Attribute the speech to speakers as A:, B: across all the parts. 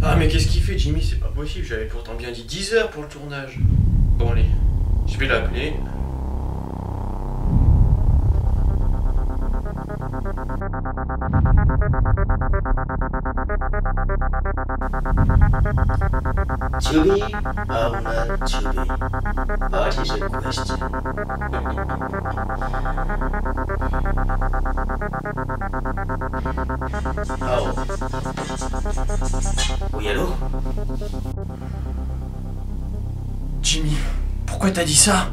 A: Ah mais qu'est-ce qu'il fait Jimmy? C'est pas possible, j'avais pourtant bien dit 10 heures pour le tournage. Bon allez, je vais l'appeler.
B: Julie, how much Julie? What is your question? Oh. Oui, allô?
A: Jimmy, pourquoi t'as dit ça?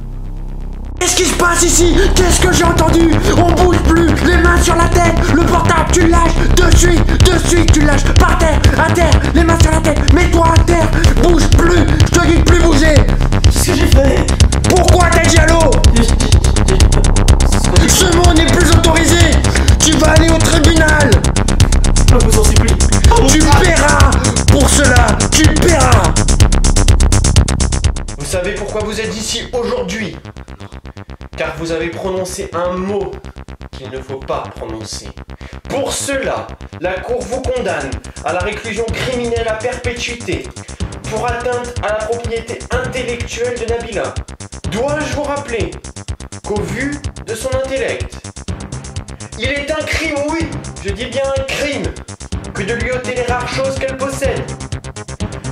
C: Qu'est-ce qui se passe ici? Qu'est-ce que j'ai entendu? On bouge plus, les mains sur la tête, le portable tu le lâches, de suite tu le lâches, par terre, à terre, les mains sur la tête, mets-toi à terre, bouge plus, je te dis de plus bouger.
B: Qu'est-ce que j'ai fait?
C: Pourquoi t'as dit allô? Ce mot n'est plus autorisé, tu vas aller au tribunal.
B: Je vous en supplie.
C: Tu paieras pour cela, tu paieras.
A: Vous savez pourquoi vous êtes ici aujourd'hui? Car vous avez prononcé un mot qu'il ne faut pas prononcer. Pour cela, la Cour vous condamne à la réclusion criminelle à perpétuité pour atteinte à la propriété intellectuelle de Nabila. Dois-je vous rappeler qu'au vu de son intellect, il est un crime, oui, je dis bien un crime, que de lui ôter les rares choses qu'elle possède,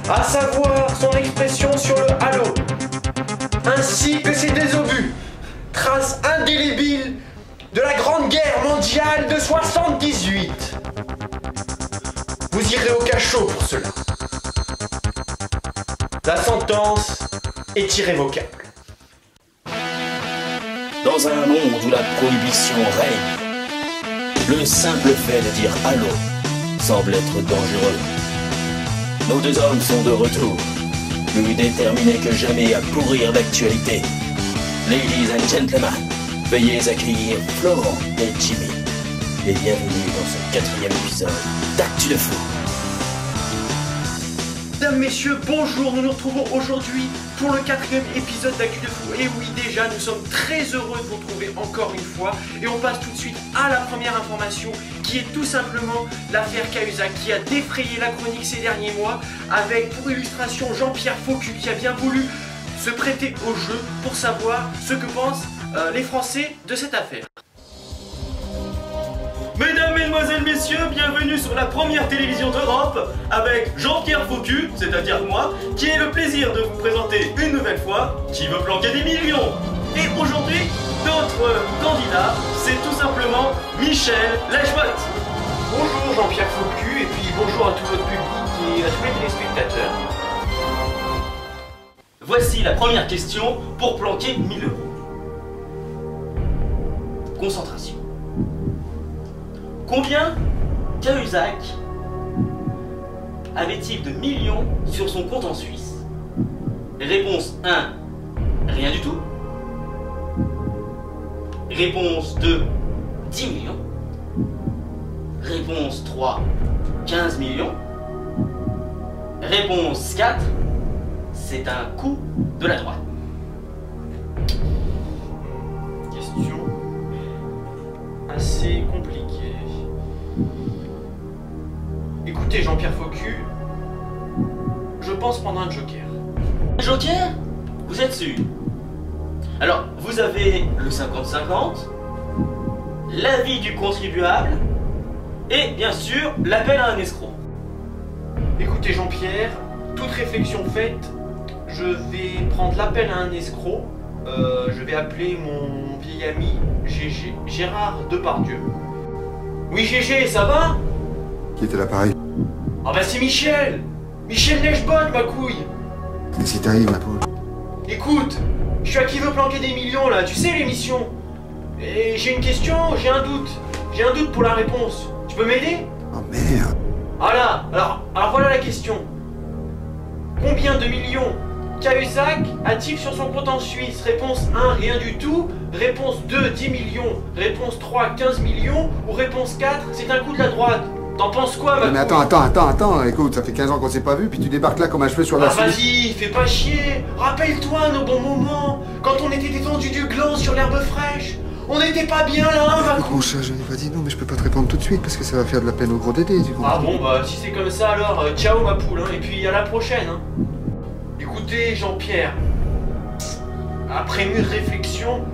A: à savoir son expression sur le halo, ainsi que ses désobus, trace indélébile de la Grande Guerre mondiale de 78. Vous irez au cachot pour cela. La sentence est irrévocable.
B: Dans un monde où la prohibition règne, le simple fait de dire allô semble être dangereux. Nos deux hommes sont de retour, plus déterminés que jamais à pourrir l'actualité. Ladies and gentlemen, veuillez accueillir Florent et Jimmy. Et bienvenue dans ce 4e épisode d'Actu de Fou.
A: Mesdames, messieurs, bonjour, nous nous retrouvons aujourd'hui pour le 4e épisode d'Actu de Fou. Et oui, déjà, nous sommes très heureux de vous retrouver encore une fois. Et on passe tout de suite à la première information, qui est tout simplement l'affaire Cahuzac, qui a défrayé la chronique ces derniers mois, avec pour illustration Jean-Pierre Faucu, qui a bien voulu se prêter au jeu pour savoir ce que pensent les Français de cette affaire.
D: Mesdames, Mesdemoiselles, Messieurs, bienvenue sur la première télévision d'Europe avec Jean-Pierre Faucu, c'est-à-dire moi, qui ai le plaisir de vous présenter une nouvelle fois Qui veut planquer des millions. Et aujourd'hui, notre candidat, c'est tout simplement Michel Lachebot.
A: Bonjour Jean-Pierre Faucu, et puis bonjour à tout votre public et à tous les téléspectateurs.
D: Voici la première question pour planquer 1000 euros. Concentration. Combien Cahuzac avait-il de millions sur son compte en Suisse? Réponse 1, rien du tout. Réponse 2, 10 millions. Réponse 3, 15 millions. Réponse 4, c'est un coup de la droite.
A: Question assez compliquée. Écoutez Jean-Pierre Faucu, je pense prendre un joker.
D: Un joker? Vous êtes sûr? Alors, vous avez le 50-50, l'avis du contribuable et bien sûr l'appel à un escroc.
A: Écoutez Jean-Pierre, toute réflexion faite, je vais prendre l'appel à un escroc. Je vais appeler mon vieil ami GG, Gérard Depardieu. Oui GG, ça va?
E: Qui était l'appareil?
A: Ah bah c'est Michel! Michel Lachebot, ma couille!
E: Qu'est-ce qui t'arrive, ma pauvre?
A: Écoute, je suis à Qui veut planquer des millions là, tu sais l'émission? Et j'ai une question, j'ai un doute pour la réponse. Tu peux m'aider?
E: Oh merde!
A: Voilà, alors voilà la question. Combien de millions Cahuzac a-t-il sur son compte en Suisse? Réponse 1, rien du tout. Réponse 2, 10 millions. Réponse 3, 15 millions. Ou réponse 4, c'est un coup de la droite. T'en penses quoi, ma
E: Mais
A: couille?
E: attends, écoute, ça fait 15 ans qu'on s'est pas vu, puis tu débarques là comme un cheveu sur la
A: Ah
E: souris.
A: vas-y, fais pas chier. Rappelle-toi nos bons moments, quand on était détendu du gland sur l'herbe fraîche. On n'était pas bien là, va.
E: Mon chat, je n'ai pas dit non, mais je peux pas te répondre tout de suite parce que ça va faire de la peine au gros Dédé, tu comprends?
A: Ah bon, bah si c'est comme ça alors, ciao ma poule, hein, et puis à la prochaine. Hein. Écoutez Jean-Pierre, après mûre réflexion,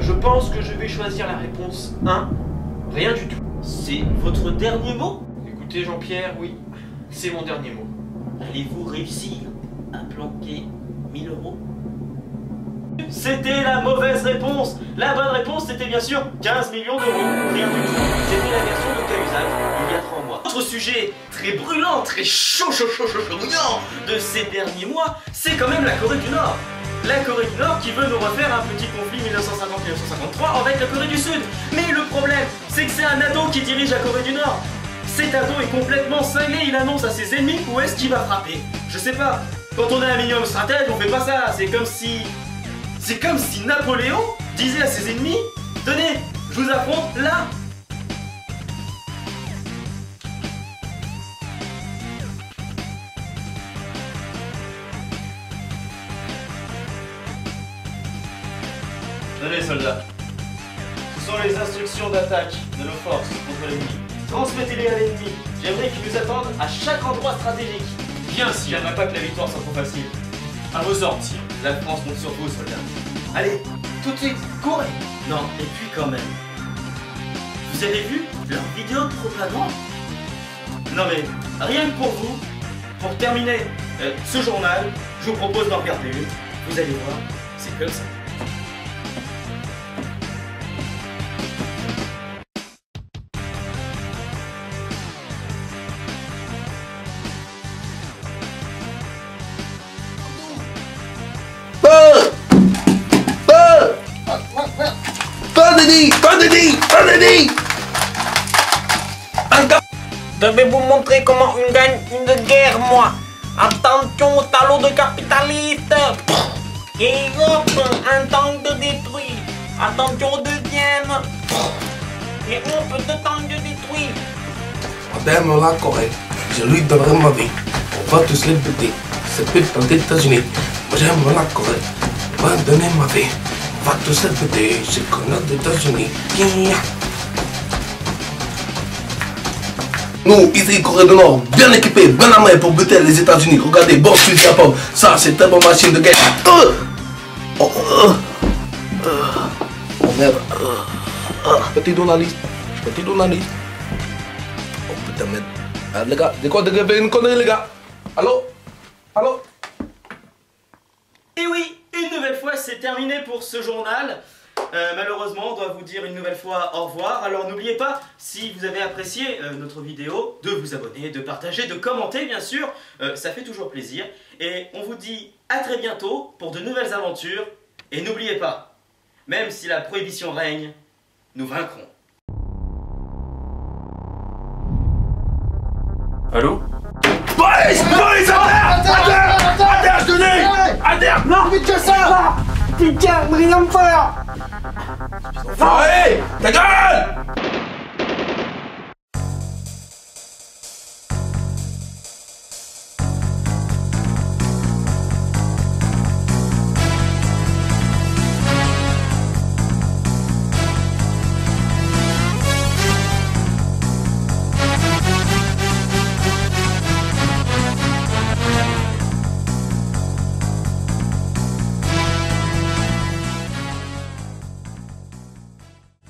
A: je pense que je vais choisir la réponse 1. Rien du tout.
D: C'est votre dernier mot?
A: Écoutez Jean-Pierre, oui, c'est mon dernier mot.
D: Allez-vous réussir à planquer 1000 €? C'était la mauvaise réponse. La bonne réponse c'était bien sûr 15 millions d'euros. Rien du tout. C'était la version de Cahuzac il y a 3 mois. Autre sujet très brûlant, très chaud bouillant de ces derniers mois, c'est quand même la Corée du Nord. La Corée du Nord qui veut nous refaire un petit conflit 1950-1953 avec la Corée du Sud. Mais le problème, c'est que c'est un ado qui dirige la Corée du Nord. Cet ado est complètement cinglé, il annonce à ses ennemis où est-ce qu'il va frapper. Je sais pas, quand on est un minimum stratège, on fait pas ça, c'est comme si Napoléon disait à ses ennemis, tenez, je vous affronte là. Tenez soldats, ce sont les instructions d'attaque de nos forces contre l'ennemi. Transmettez-les à l'ennemi, j'aimerais qu'ils nous attendent à chaque endroit stratégique. Bien sûr, j'aimerais pas que la victoire soit trop facile. À vos ordres, sire. La France compte sur vous, soldats. Allez, tout de suite, courez. Non, et puis quand même. Vous avez vu leur vidéo de propagande? Non mais, rien que pour vous, pour terminer ce journal, je vous propose d'en regarder une. Vous allez voir, c'est comme ça.
C: Je vais vous montrer comment on gagne une guerre, moi. Attention au talon de capitaliste. Et hop, un tank de détruit. Attention au deuxième. Et hop, deux tanks de détruit.
F: Madame la Corée, je lui donnerai ma vie. On va tous les buter. C'est putain d'États-Unis. J'aime la Corée. On va donner ma vie. On va tous les buter. C'est connard d'États-Unis. Nous, ici, Corée du Nord, bien équipés, bien armés pour buter les États-Unis. Regardez, bon, je suis capable. Ça, c'est une bonne machine de guerre. Oh merde. Petit journaliste. Oh putain, merde. Ah, les gars, c'est quoi de rêver une connerie, les gars? Allô?
D: Et oui, une nouvelle fois, c'est terminé pour ce journal. Malheureusement, on doit vous dire une nouvelle fois au revoir. Alors n'oubliez pas, si vous avez apprécié notre vidéo, de vous abonner, de partager, de commenter bien sûr. Ça fait toujours plaisir. Et on vous dit à très bientôt pour de nouvelles aventures. Et n'oubliez pas, même si la prohibition règne, nous vaincrons.
A: Allô?
F: Police, Adère, je te dis! Adère!
C: Non, vite que ça. Putain, rien me faire.
F: Enfoiré! Ta gueule!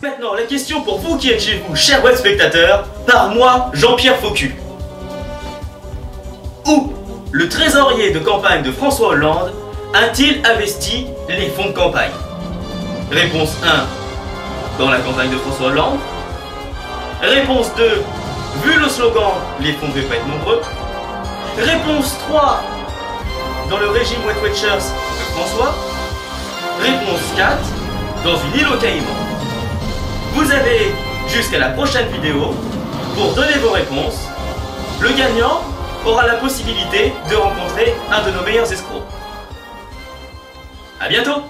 D: Maintenant, la question pour vous qui êtes chez vous, chers web spectateurs, par moi, Jean-Pierre Faucu. Où le trésorier de campagne de François Hollande a-t-il investi les fonds de campagne? Réponse 1, dans la campagne de François Hollande. Réponse 2, vu le slogan, les fonds ne devaient pas être nombreux. Réponse 3, dans le régime Weight Watchers de François. Réponse 4, dans une île aux Caïmans. Vous avez jusqu'à la prochaine vidéo pour donner vos réponses. Le gagnant aura la possibilité de rencontrer un de nos meilleurs escrocs. A bientôt!